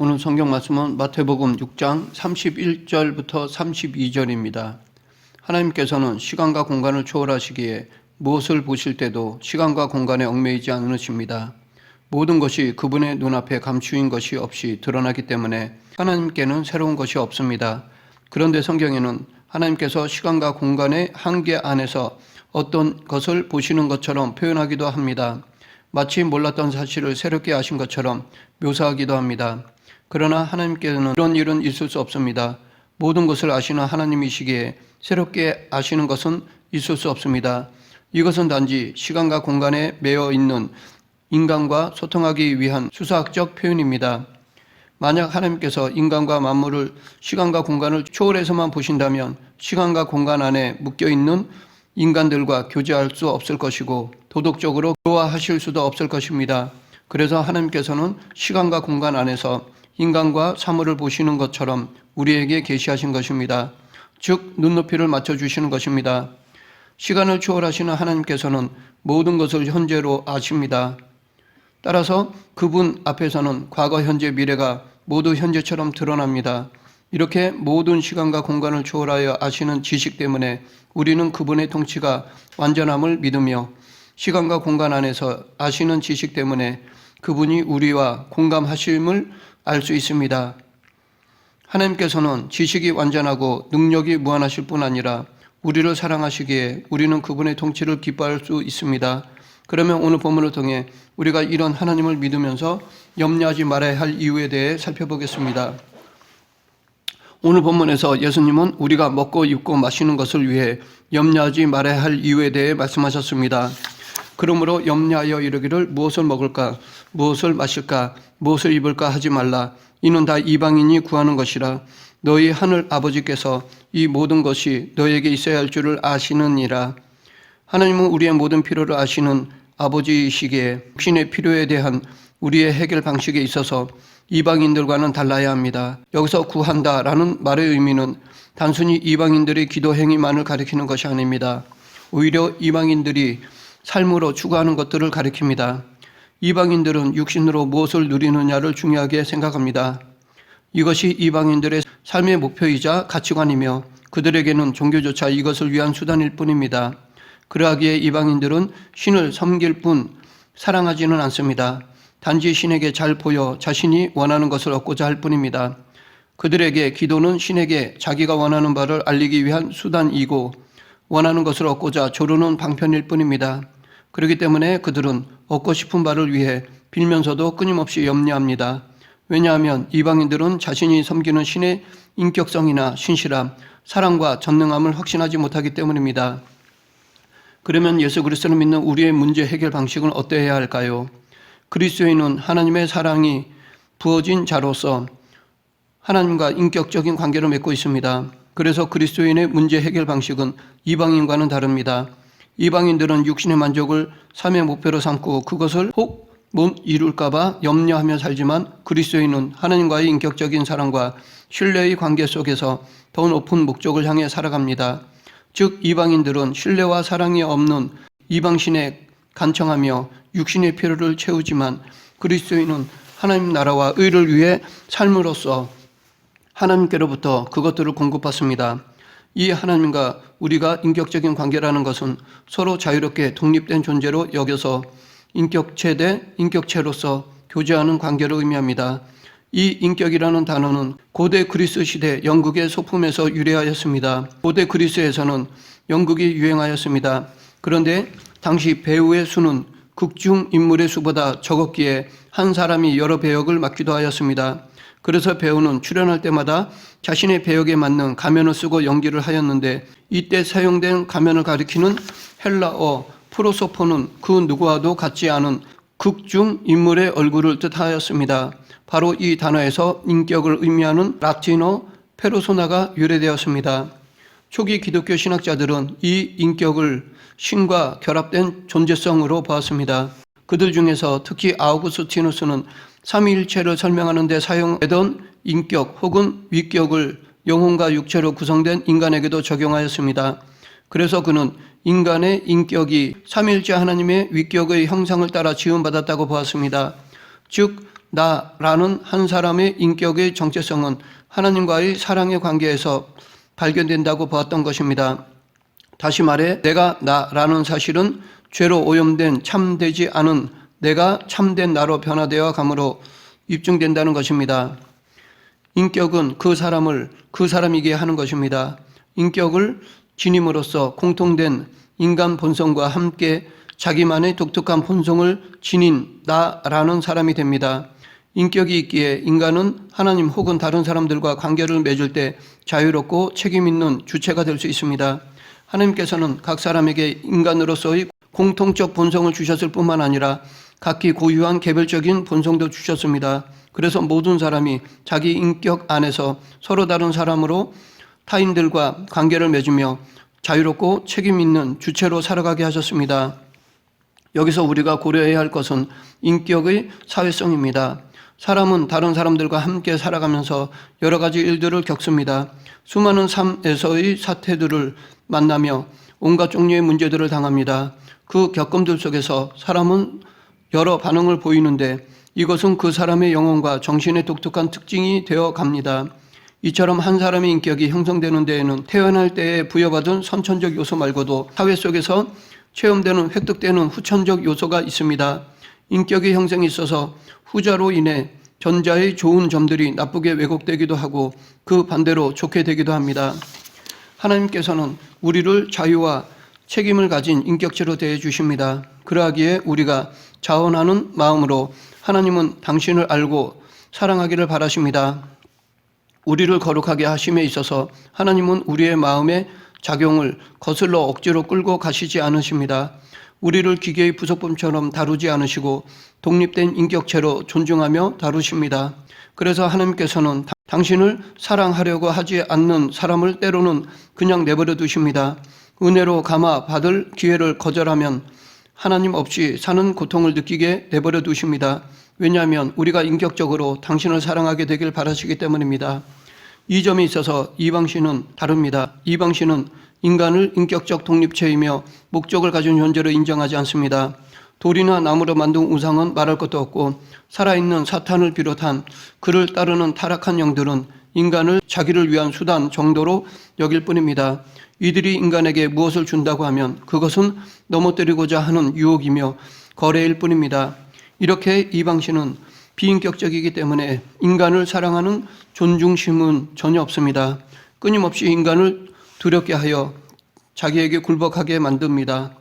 오늘 성경 말씀은 마태복음 6장 31절부터 32절입니다. 하나님께서는 시간과 공간을 초월하시기에 무엇을 보실 때도 시간과 공간에 얽매이지 않으십니다. 모든 것이 그분의 눈앞에 감추인 것이 없이 드러나기 때문에 하나님께는 새로운 것이 없습니다. 그런데 성경에는 하나님께서 시간과 공간의 한계 안에서 어떤 것을 보시는 것처럼 표현하기도 합니다. 마치 몰랐던 사실을 새롭게 아신 것처럼 묘사하기도 합니다. 그러나 하나님께서는 이런 일은 있을 수 없습니다. 모든 것을 아시는 하나님이시기에 새롭게 아시는 것은 있을 수 없습니다. 이것은 단지 시간과 공간에 매여 있는 인간과 소통하기 위한 수사학적 표현입니다. 만약 하나님께서 인간과 만물을 시간과 공간을 초월해서만 보신다면 시간과 공간 안에 묶여있는 인간들과 교제할 수 없을 것이고 도덕적으로 교화하실 수도 없을 것입니다. 그래서 하나님께서는 시간과 공간 안에서 인간과 사물을 보시는 것처럼 우리에게 계시하신 것입니다. 즉 눈높이를 맞춰주시는 것입니다. 시간을 초월하시는 하나님께서는 모든 것을 현재로 아십니다. 따라서 그분 앞에서는 과거, 현재, 미래가 모두 현재처럼 드러납니다. 이렇게 모든 시간과 공간을 초월하여 아시는 지식 때문에 우리는 그분의 통치가 완전함을 믿으며 시간과 공간 안에서 아시는 지식 때문에 그분이 우리와 공감하심을 알 수 있습니다. 하나님께서는 지식이 완전하고 능력이 무한하실 뿐 아니라 우리를 사랑하시기에 우리는 그분의 통치를 기뻐할 수 있습니다. 그러면 오늘 본문을 통해 우리가 이런 하나님을 믿으면서 염려하지 말아야 할 이유에 대해 살펴보겠습니다. 오늘 본문에서 예수님은 우리가 먹고 입고 마시는 것을 위해 염려하지 말아야 할 이유에 대해 말씀하셨습니다. 그러므로 염려하여 이르기를 무엇을 먹을까, 무엇을 마실까, 무엇을 입을까 하지 말라. 이는 다 이방인이 구하는 것이라. 너희 하늘 아버지께서 이 모든 것이 너에게 있어야 할 줄을 아시느니라. 하나님은 우리의 모든 필요를 아시는 아버지이시기에 육신의 필요에 대한 우리의 해결 방식에 있어서 이방인들과는 달라야 합니다. 여기서 구한다라는 말의 의미는 단순히 이방인들의 기도 행위만을 가리키는 것이 아닙니다. 오히려 이방인들이 삶으로 추구하는 것들을 가리킵니다. 이방인들은 육신으로 무엇을 누리느냐를 중요하게 생각합니다. 이것이 이방인들의 삶의 목표이자 가치관이며 그들에게는 종교조차 이것을 위한 수단일 뿐입니다. 그러하기에 이방인들은 신을 섬길 뿐 사랑하지는 않습니다. 단지 신에게 잘 보여 자신이 원하는 것을 얻고자 할 뿐입니다. 그들에게 기도는 신에게 자기가 원하는 바를 알리기 위한 수단이고 원하는 것을 얻고자 조르는 방편일 뿐입니다. 그렇기 때문에 그들은 얻고 싶은 바를 위해 빌면서도 끊임없이 염려합니다. 왜냐하면 이방인들은 자신이 섬기는 신의 인격성이나 신실함, 사랑과 전능함을 확신하지 못하기 때문입니다. 그러면 예수 그리스도를 믿는 우리의 문제 해결 방식은 어떠해야 할까요? 그리스도인은 하나님의 사랑이 부어진 자로서 하나님과 인격적인 관계를 맺고 있습니다. 그래서 그리스도인의 문제 해결 방식은 이방인과는 다릅니다. 이방인들은 육신의 만족을 삶의 목표로 삼고 그것을 혹 못 이룰까봐 염려하며 살지만 그리스도인은 하나님과의 인격적인 사랑과 신뢰의 관계 속에서 더 높은 목적을 향해 살아갑니다. 즉 이방인들은 신뢰와 사랑이 없는 이방신에 간청하며 육신의 필요를 채우지만 그리스도인은 하나님 나라와 의를 위해 삶으로써 하나님께로부터 그것들을 공급받습니다. 이 하나님과 우리가 인격적인 관계라는 것은 서로 자유롭게 독립된 존재로 여겨서 인격체 대 인격체로서 교제하는 관계를 의미합니다. 이 인격이라는 단어는 고대 그리스 시대 영국의 소품에서 유래하였습니다. 고대 그리스에서는 연극이 유행하였습니다. 그런데 당시 배우의 수는 극중 인물의 수보다 적었기에 한 사람이 여러 배역을 맡기도 하였습니다. 그래서 배우는 출연할 때마다 자신의 배역에 맞는 가면을 쓰고 연기를 하였는데 이때 사용된 가면을 가리키는 헬라어 프로소포는 그 누구와도 같지 않은 극중 인물의 얼굴을 뜻하였습니다. 바로 이 단어에서 인격을 의미하는 라틴어 페르소나가 유래되었습니다. 초기 기독교 신학자들은 이 인격을 신과 결합된 존재성으로 보았습니다. 그들 중에서 특히 아우구스티누스는 삼위일체를 설명하는 데 사용되던 인격 혹은 위격을 영혼과 육체로 구성된 인간에게도 적용하였습니다. 그래서 그는 인간의 인격이 삼위일체 하나님의 위격의 형상을 따라 지음받았다고 보았습니다. 즉 나라는 한 사람의 인격의 정체성은 하나님과의 사랑의 관계에서 발견된다고 보았던 것입니다. 다시 말해 내가 나라는 사실은 죄로 오염된 참되지 않은 내가 참된 나로 변화되어 감으로 입증된다는 것입니다. 인격은 그 사람을 그 사람이게 하는 것입니다. 인격을 지님으로써 공통된 인간 본성과 함께 자기만의 독특한 본성을 지닌 나라는 사람이 됩니다. 인격이 있기에 인간은 하나님 혹은 다른 사람들과 관계를 맺을 때 자유롭고 책임 있는 주체가 될 수 있습니다. 하나님께서는 각 사람에게 인간으로서의 공통적 본성을 주셨을 뿐만 아니라 각기 고유한 개별적인 본성도 주셨습니다. 그래서 모든 사람이 자기 인격 안에서 서로 다른 사람으로 타인들과 관계를 맺으며 자유롭고 책임 있는 주체로 살아가게 하셨습니다. 여기서 우리가 고려해야 할 것은 인격의 사회성입니다. 사람은 다른 사람들과 함께 살아가면서 여러 가지 일들을 겪습니다. 수많은 삶에서의 사태들을 만나며 온갖 종류의 문제들을 당합니다. 그 겪음들 속에서 사람은 여러 반응을 보이는데 이것은 그 사람의 영혼과 정신의 독특한 특징이 되어 갑니다. 이처럼 한 사람의 인격이 형성되는 데에는 태어날 때에 부여받은 선천적 요소 말고도 사회 속에서 체험되는 획득되는 후천적 요소가 있습니다. 인격의 형성이 있어서 후자로 인해 전자의 좋은 점들이 나쁘게 왜곡되기도 하고 그 반대로 좋게 되기도 합니다. 하나님께서는 우리를 자유와 책임을 가진 인격체로 대해 주십니다. 그러하기에 우리가 자원하는 마음으로 하나님은 당신을 알고 사랑하기를 바라십니다. 우리를 거룩하게 하심에 있어서 하나님은 우리의 마음의 작용을 거슬러 억지로 끌고 가시지 않으십니다. 우리를 기계의 부속품처럼 다루지 않으시고 독립된 인격체로 존중하며 다루십니다. 그래서 하나님께서는 당신을 사랑하려고 하지 않는 사람을 때로는 그냥 내버려 두십니다. 은혜로 감화 받을 기회를 거절하면 하나님 없이 사는 고통을 느끼게 내버려 두십니다. 왜냐하면 우리가 인격적으로 당신을 사랑하게 되길 바라시기 때문입니다. 이 점에 있어서 이방신은 다릅니다. 이방신은 인간을 인격적 독립체이며 목적을 가진 존재로 인정하지 않습니다. 돌이나 나무로 만든 우상은 말할 것도 없고 살아있는 사탄을 비롯한 그를 따르는 타락한 영들은 인간을 자기를 위한 수단 정도로 여길 뿐입니다. 이들이 인간에게 무엇을 준다고 하면 그것은 넘어뜨리고자 하는 유혹이며 거래일 뿐입니다. 이렇게 이방신은 비인격적이기 때문에 인간을 사랑하는 존중심은 전혀 없습니다. 끊임없이 인간을 두렵게 하여 자기에게 굴복하게 만듭니다.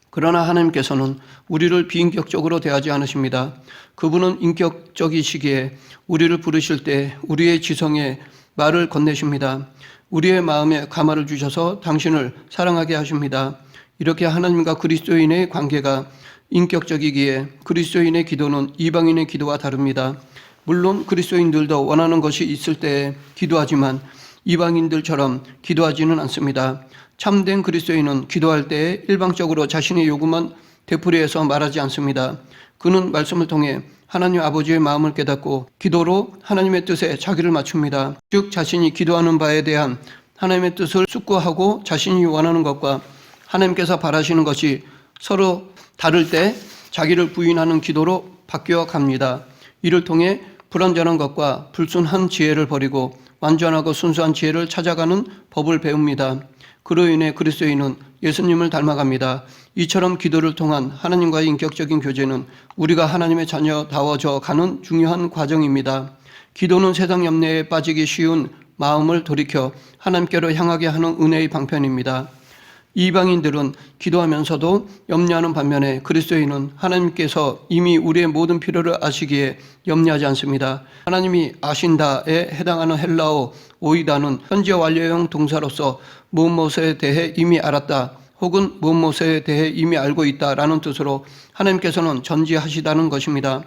그러나 하나님께서는 우리를 비인격적으로 대하지 않으십니다. 그분은 인격적이시기에 우리를 부르실 때 우리의 지성에 말을 건네십니다. 우리의 마음에 가마를 주셔서 당신을 사랑하게 하십니다. 이렇게 하나님과 그리스도인의 관계가 인격적이기에 그리스도인의 기도는 이방인의 기도와 다릅니다. 물론 그리스도인들도 원하는 것이 있을 때에 기도하지만 이방인들처럼 기도하지는 않습니다. 참된 그리스도인은 기도할 때에 일방적으로 자신의 요구만 되풀이해서 말하지 않습니다. 그는 말씀을 통해 하나님 아버지의 마음을 깨닫고 기도로 하나님의 뜻에 자기를 맞춥니다. 즉 자신이 기도하는 바에 대한 하나님의 뜻을 숙고하고 자신이 원하는 것과 하나님께서 바라시는 것이 서로 다를 때 자기를 부인하는 기도로 바뀌어 갑니다. 이를 통해 불완전한 것과 불순한 지혜를 버리고 완전하고 순수한 지혜를 찾아가는 법을 배웁니다. 그로 인해 그리스도인은 예수님을 닮아갑니다. 이처럼 기도를 통한 하나님과의 인격적인 교제는 우리가 하나님의 자녀다워져 가는 중요한 과정입니다. 기도는 세상 염려에 빠지기 쉬운 마음을 돌이켜 하나님께로 향하게 하는 은혜의 방편입니다. 이방인들은 기도하면서도 염려하는 반면에 그리스도인은 하나님께서 이미 우리의 모든 필요를 아시기에 염려하지 않습니다. 하나님이 아신다에 해당하는 헬라어 오이다는 현재 완료형 동사로서 무엇에 대해 이미 알았다 혹은 무엇에 대해 이미 알고 있다라는 뜻으로 하나님께서는 전지하시다는 것입니다.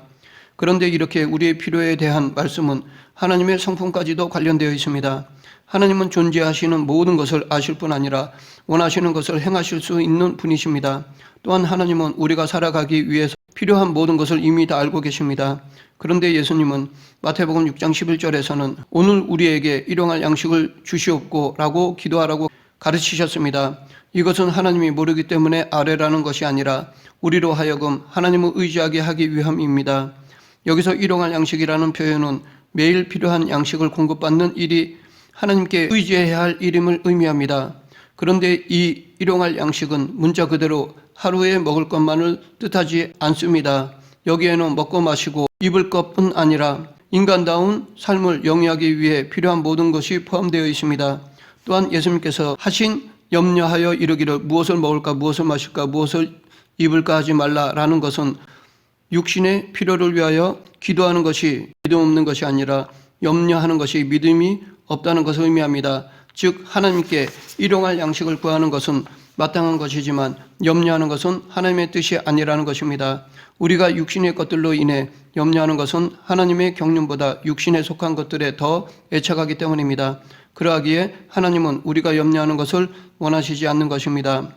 그런데 이렇게 우리의 필요에 대한 말씀은 하나님의 성품까지도 관련되어 있습니다. 하나님은 존재하시는 모든 것을 아실 뿐 아니라 원하시는 것을 행하실 수 있는 분이십니다. 또한 하나님은 우리가 살아가기 위해서 필요한 모든 것을 이미 다 알고 계십니다. 그런데 예수님은 마태복음 6장 11절에서는 오늘 우리에게 일용할 양식을 주시옵고 라고 기도하라고 가르치셨습니다. 이것은 하나님이 모르기 때문에 아뢰라는 것이 아니라 우리로 하여금 하나님을 의지하게 하기 위함입니다. 여기서 일용할 양식이라는 표현은 매일 필요한 양식을 공급받는 일이 하나님께 의지해야 할 일임을 의미합니다. 그런데 이 일용할 양식은 문자 그대로 하루에 먹을 것만을 뜻하지 않습니다. 여기에는 먹고 마시고 입을 것뿐 아니라 인간다운 삶을 영위하기 위해 필요한 모든 것이 포함되어 있습니다. 또한 예수님께서 하신 염려하여 이르기를 무엇을 먹을까 무엇을 마실까 무엇을 입을까 하지 말라라는 것은 육신의 필요를 위하여 기도하는 것이 믿음 없는 것이 아니라 염려하는 것이 믿음이 없다는 것을 의미합니다. 즉 하나님께 일용할 양식을 구하는 것은 마땅한 것이지만 염려하는 것은 하나님의 뜻이 아니라는 것입니다. 우리가 육신의 것들로 인해 염려하는 것은 하나님의 경륜보다 육신에 속한 것들에 더 애착하기 때문입니다. 그러하기에 하나님은 우리가 염려하는 것을 원하시지 않는 것입니다.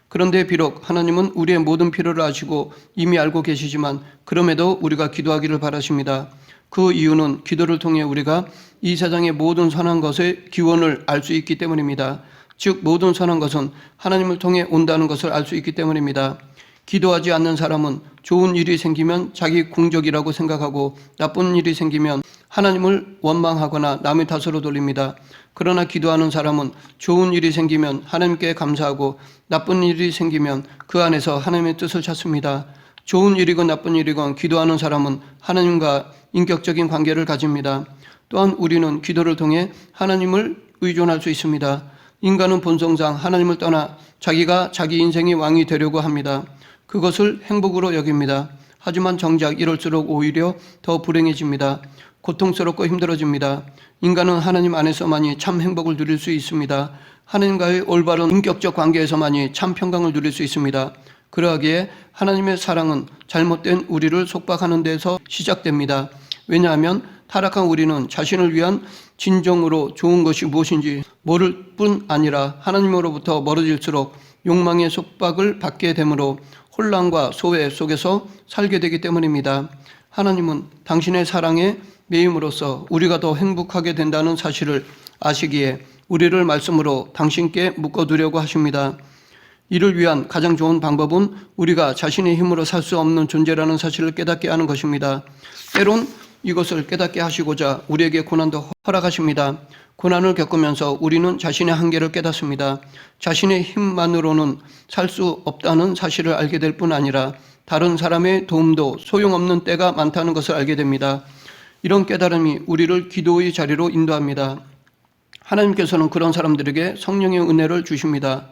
그런데 비록 하나님은 우리의 모든 필요를 아시고 이미 알고 계시지만 그럼에도 우리가 기도하기를 바라십니다. 그 이유는 기도를 통해 우리가 이 세상의 모든 선한 것의 기원을 알 수 있기 때문입니다. 즉 모든 선한 것은 하나님을 통해 온다는 것을 알 수 있기 때문입니다. 기도하지 않는 사람은 좋은 일이 생기면 자기 공적이라고 생각하고 나쁜 일이 생기면 하나님을 원망하거나 남의 탓으로 돌립니다. 그러나 기도하는 사람은 좋은 일이 생기면 하나님께 감사하고 나쁜 일이 생기면 그 안에서 하나님의 뜻을 찾습니다. 좋은 일이건 나쁜 일이건 기도하는 사람은 하나님과 인격적인 관계를 가집니다. 또한 우리는 기도를 통해 하나님을 의존할 수 있습니다. 인간은 본성상 하나님을 떠나 자기가 자기 인생의 왕이 되려고 합니다. 그것을 행복으로 여깁니다. 하지만 정작 이럴수록 오히려 더 불행해집니다. 고통스럽고 힘들어집니다. 인간은 하나님 안에서만이 참 행복을 누릴 수 있습니다. 하나님과의 올바른 인격적 관계에서만이 참 평강을 누릴 수 있습니다. 그러하기에 하나님의 사랑은 잘못된 우리를 속박하는 데서 시작됩니다. 왜냐하면 타락한 우리는 자신을 위한 진정으로 좋은 것이 무엇인지 모를 뿐 아니라 하나님으로부터 멀어질수록 욕망의 속박을 받게 되므로 혼란과 소외 속에서 살게 되기 때문입니다. 하나님은 당신의 사랑에 매임으로써 우리가 더 행복하게 된다는 사실을 아시기에 우리를 말씀으로 당신께 묶어두려고 하십니다. 이를 위한 가장 좋은 방법은 우리가 자신의 힘으로 살 수 없는 존재라는 사실을 깨닫게 하는 것입니다. 때론 이것을 깨닫게 하시고자 우리에게 고난도 허락하십니다. 고난을 겪으면서 우리는 자신의 한계를 깨닫습니다. 자신의 힘만으로는 살 수 없다는 사실을 알게 될 뿐 아니라 다른 사람의 도움도 소용없는 때가 많다는 것을 알게 됩니다. 이런 깨달음이 우리를 기도의 자리로 인도합니다. 하나님께서는 그런 사람들에게 성령의 은혜를 주십니다.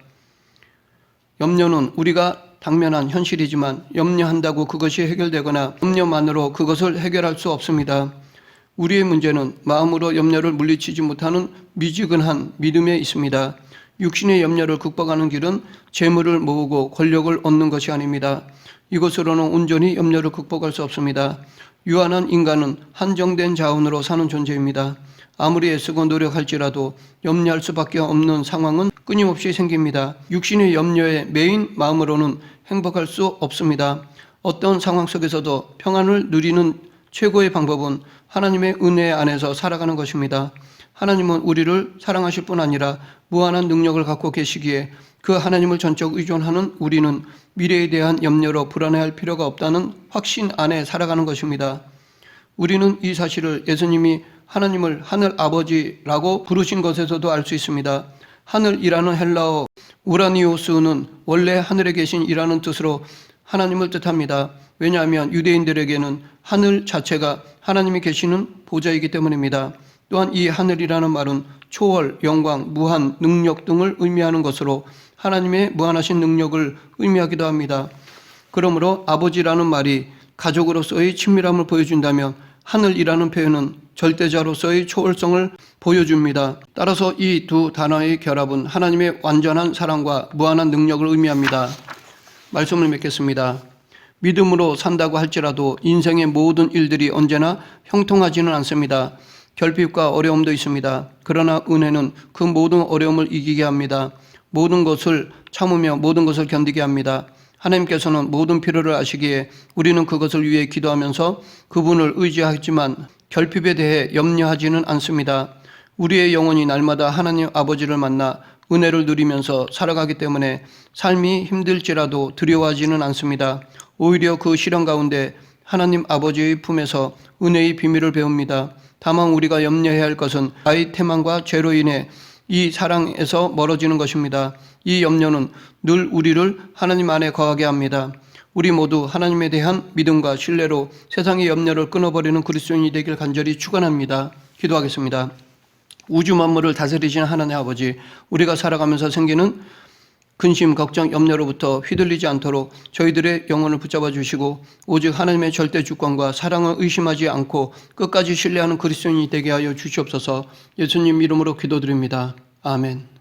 염려는 우리가 당면한 현실이지만 염려한다고 그것이 해결되거나 염려만으로 그것을 해결할 수 없습니다. 우리의 문제는 마음으로 염려를 물리치지 못하는 미지근한 믿음에 있습니다. 육신의 염려를 극복하는 길은 재물을 모으고 권력을 얻는 것이 아닙니다. 이것으로는 온전히 염려를 극복할 수 없습니다. 유한한 인간은 한정된 자원으로 사는 존재입니다. 아무리 애쓰고 노력할지라도 염려할 수밖에 없는 상황은 끊임없이 생깁니다. 육신의 염려에 매인 마음으로는 행복할 수 없습니다. 어떤 상황 속에서도 평안을 누리는 최고의 방법은 하나님의 은혜 안에서 살아가는 것입니다. 하나님은 우리를 사랑하실 뿐 아니라 무한한 능력을 갖고 계시기에 그 하나님을 전적 의존하는 우리는 미래에 대한 염려로 불안해할 필요가 없다는 확신 안에 살아가는 것입니다. 우리는 이 사실을 예수님이 하나님을 하늘 아버지라고 부르신 것에서도 알 수 있습니다. 하늘이라는 헬라어 우라니오스는 원래 하늘에 계신 이라는 뜻으로 하나님을 뜻합니다. 왜냐하면 유대인들에게는 하늘 자체가 하나님이 계시는 보좌이기 때문입니다. 또한 이 하늘이라는 말은 초월, 영광, 무한, 능력 등을 의미하는 것으로 하나님의 무한하신 능력을 의미하기도 합니다. 그러므로 아버지라는 말이 가족으로서의 친밀함을 보여준다면 하늘이라는 표현은 절대자로서의 초월성을 보여줍니다. 따라서 이 두 단어의 결합은 하나님의 완전한 사랑과 무한한 능력을 의미합니다. 말씀을 맺겠습니다. 믿음으로 산다고 할지라도 인생의 모든 일들이 언제나 형통하지는 않습니다. 결핍과 어려움도 있습니다. 그러나 은혜는 그 모든 어려움을 이기게 합니다. 모든 것을 참으며 모든 것을 견디게 합니다. 하나님께서는 모든 필요를 아시기에 우리는 그것을 위해 기도하면서 그분을 의지하지만 결핍에 대해 염려하지는 않습니다. 우리의 영혼이 날마다 하나님 아버지를 만나 은혜를 누리면서 살아가기 때문에 삶이 힘들지라도 두려워하지는 않습니다. 오히려 그 시련 가운데 하나님 아버지의 품에서 은혜의 비밀을 배웁니다. 다만 우리가 염려해야 할 것은 나의 태만과 죄로 인해 이 사랑에서 멀어지는 것입니다. 이 염려는 늘 우리를 하나님 안에 거하게 합니다. 우리 모두 하나님에 대한 믿음과 신뢰로 세상의 염려를 끊어버리는 그리스도인이 되길 간절히 축원합니다. 기도하겠습니다. 우주 만물을 다스리시는 하나님 아버지, 우리가 살아가면서 생기는 근심, 걱정, 염려로부터 휘둘리지 않도록 저희들의 영혼을 붙잡아 주시고 오직 하나님의 절대 주권과 사랑을 의심하지 않고 끝까지 신뢰하는 그리스도인이 되게 하여 주시옵소서. 예수님 이름으로 기도드립니다. 아멘.